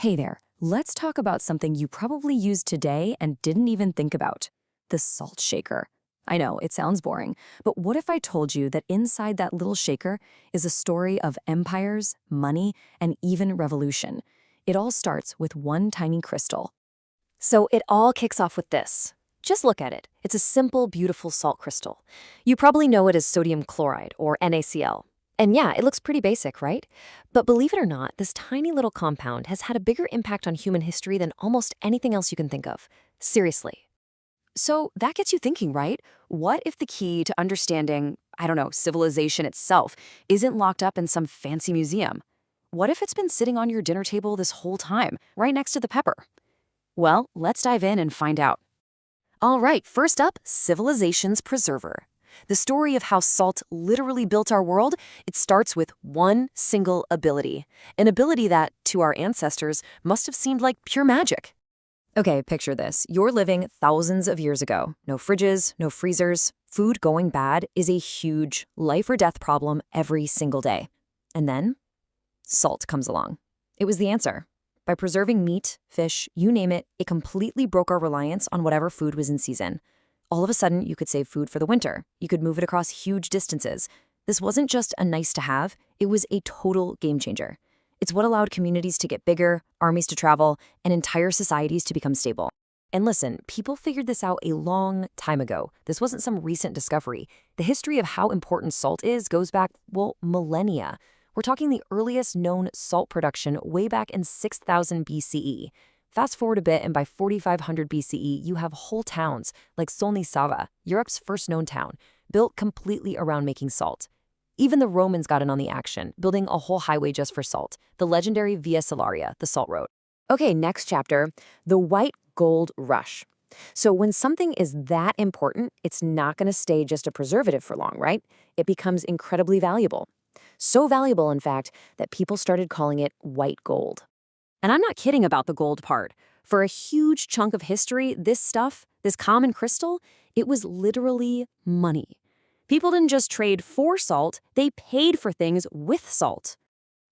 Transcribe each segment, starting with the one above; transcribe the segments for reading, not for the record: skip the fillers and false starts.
Hey there, let's talk about something you probably use today and didn't even think about: the salt shaker. I know, it sounds boring, but what if I told you that inside that little shaker is a story of empires, money, and even revolution? It all starts with one tiny crystal. So it all kicks off with this. Just look at it. It's a simple, beautiful salt crystal. You probably know it as sodium chloride, or NaCl. And yeah, it looks pretty basic, right? But believe it or not, this tiny little compound has had a bigger impact on human history than almost anything else you can think of. Seriously. So that gets you thinking, right? What if the key to understanding, I don't know, civilization itself isn't locked up in some fancy museum? What if it's been sitting on your dinner table this whole time, right next to the pepper? Well, let's dive in and find out. All right, first up, civilization's preserver. The story of how salt literally built our world, it starts with one single ability. An ability that, to our ancestors, must have seemed like pure magic. Okay, picture this. You're living thousands of years ago. No fridges, no freezers. Food going bad is a huge life or death problem every single day. And then, salt comes along. It was the answer. By preserving meat, fish, you name it, it completely broke our reliance on whatever food was in season. All of a sudden, you could save food for the winter. You could move it across huge distances. This wasn't just a nice to have, it was a total game changer. It's what allowed communities to get bigger, armies to travel, and entire societies to become stable. And listen, people figured this out a long time ago. This wasn't some recent discovery. The history of how important salt is goes back, well, millennia. We're talking the earliest known salt production way back in 6000 BCE. Fast forward a bit, and by 4500 BCE, you have whole towns, like Solni Sava, Europe's first known town, built completely around making salt. Even the Romans got in on the action, building a whole highway just for salt, the legendary Via Salaria, the Salt Road. Okay, next chapter, the white gold rush. So when something is that important, it's not going to stay just a preservative for long, right? It becomes incredibly valuable. So valuable, in fact, that people started calling it white gold. And I'm not kidding about the gold part. For a huge chunk of history, this stuff, this common crystal, it was literally money. People didn't just trade for salt, they paid for things with salt.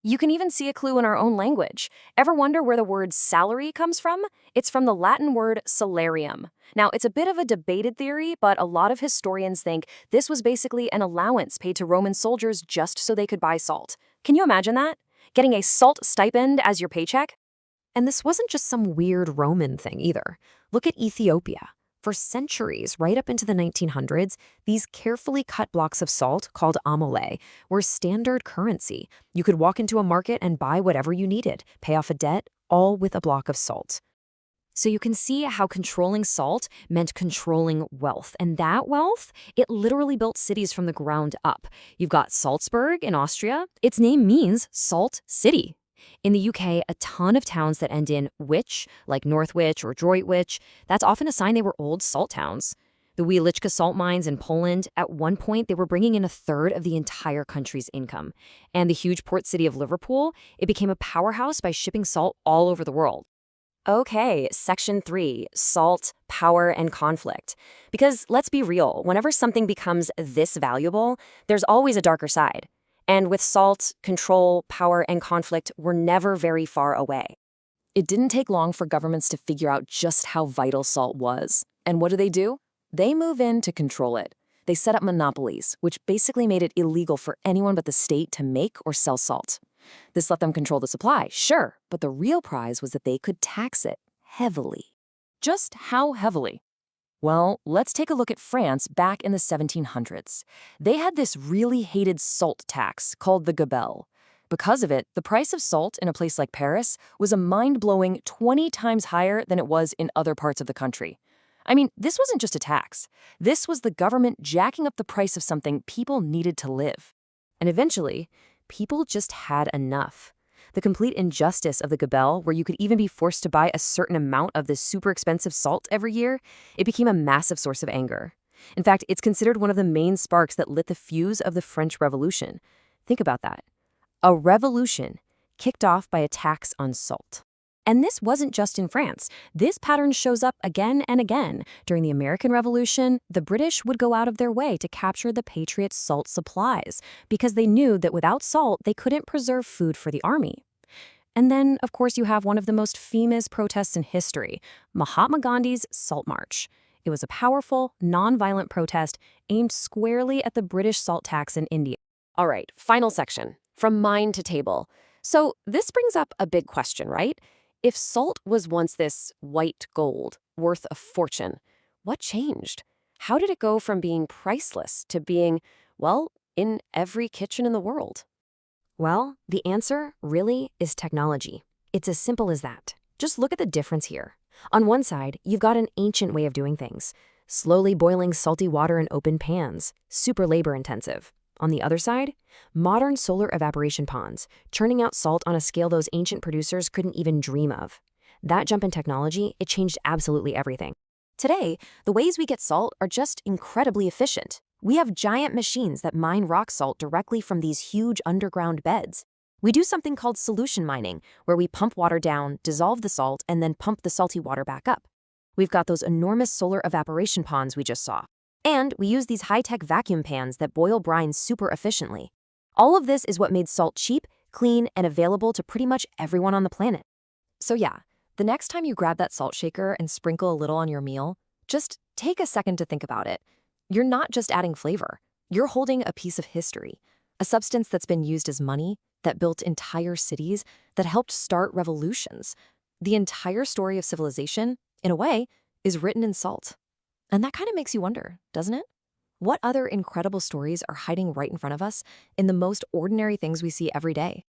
You can even see a clue in our own language. Ever wonder where the word salary comes from? It's from the Latin word salarium. Now, it's a bit of a debated theory, but a lot of historians think this was basically an allowance paid to Roman soldiers just so they could buy salt. Can you imagine that? Getting a salt stipend as your paycheck? And this wasn't just some weird Roman thing either. Look at Ethiopia. For centuries, right up into the 1900s, these carefully cut blocks of salt, called amole, were standard currency. You could walk into a market and buy whatever you needed, pay off a debt, all with a block of salt. So you can see how controlling salt meant controlling wealth. And that wealth, it literally built cities from the ground up. You've got Salzburg in Austria. Its name means salt city. In the UK, a ton of towns that end in wich, like Northwich or Droitwich, that's often a sign they were old salt towns. The Wieliczka salt mines in Poland, at one point, they were bringing in a third of the entire country's income. And the huge port city of Liverpool, it became a powerhouse by shipping salt all over the world. Okay, section 3, salt, power, and conflict. Because let's be real, whenever something becomes this valuable, there's always a darker side. And with salt, control, power, and conflict were never very far away. It didn't take long for governments to figure out just how vital salt was. And what do? They move in to control it. They set up monopolies, which basically made it illegal for anyone but the state to make or sell salt. This let them control the supply, sure, but the real prize was that they could tax it heavily. Just how heavily? Well, let's take a look at France back in the 1700s. They had this really hated salt tax called the gabelle. Because of it, the price of salt in a place like Paris was a mind-blowing 20 times higher than it was in other parts of the country. I mean, this wasn't just a tax. This was the government jacking up the price of something people needed to live. And eventually, people just had enough. The complete injustice of the gabelle, where you could even be forced to buy a certain amount of this super expensive salt every year, it became a massive source of anger. In fact, it's considered one of the main sparks that lit the fuse of the French Revolution. Think about that. A revolution kicked off by a tax on salt. And this wasn't just in France. This pattern shows up again and again. During the American Revolution, the British would go out of their way to capture the Patriots' salt supplies because they knew that without salt, they couldn't preserve food for the army. And then, of course, you have one of the most famous protests in history, Mahatma Gandhi's Salt March. It was a powerful, nonviolent protest aimed squarely at the British salt tax in India. All right, final section, from mine to table. So this brings up a big question, right? If salt was once this white gold, worth a fortune, what changed? How did it go from being priceless to being, well, in every kitchen in the world? Well, the answer really is technology. It's as simple as that. Just look at the difference here. On one side, you've got an ancient way of doing things, slowly boiling salty water in open pans, super labor-intensive. On the other side, modern solar evaporation ponds, churning out salt on a scale those ancient producers couldn't even dream of. That jump in technology, it changed absolutely everything. Today, the ways we get salt are just incredibly efficient. We have giant machines that mine rock salt directly from these huge underground beds. We do something called solution mining, where we pump water down, dissolve the salt, and then pump the salty water back up. We've got those enormous solar evaporation ponds we just saw. And we use these high-tech vacuum pans that boil brines super efficiently. All of this is what made salt cheap, clean, and available to pretty much everyone on the planet. So yeah, the next time you grab that salt shaker and sprinkle a little on your meal, just take a second to think about it. You're not just adding flavor. You're holding a piece of history, a substance that's been used as money, that built entire cities, that helped start revolutions. The entire story of civilization, in a way, is written in salt. And that kind of makes you wonder, doesn't it? What other incredible stories are hiding right in front of us in the most ordinary things we see every day?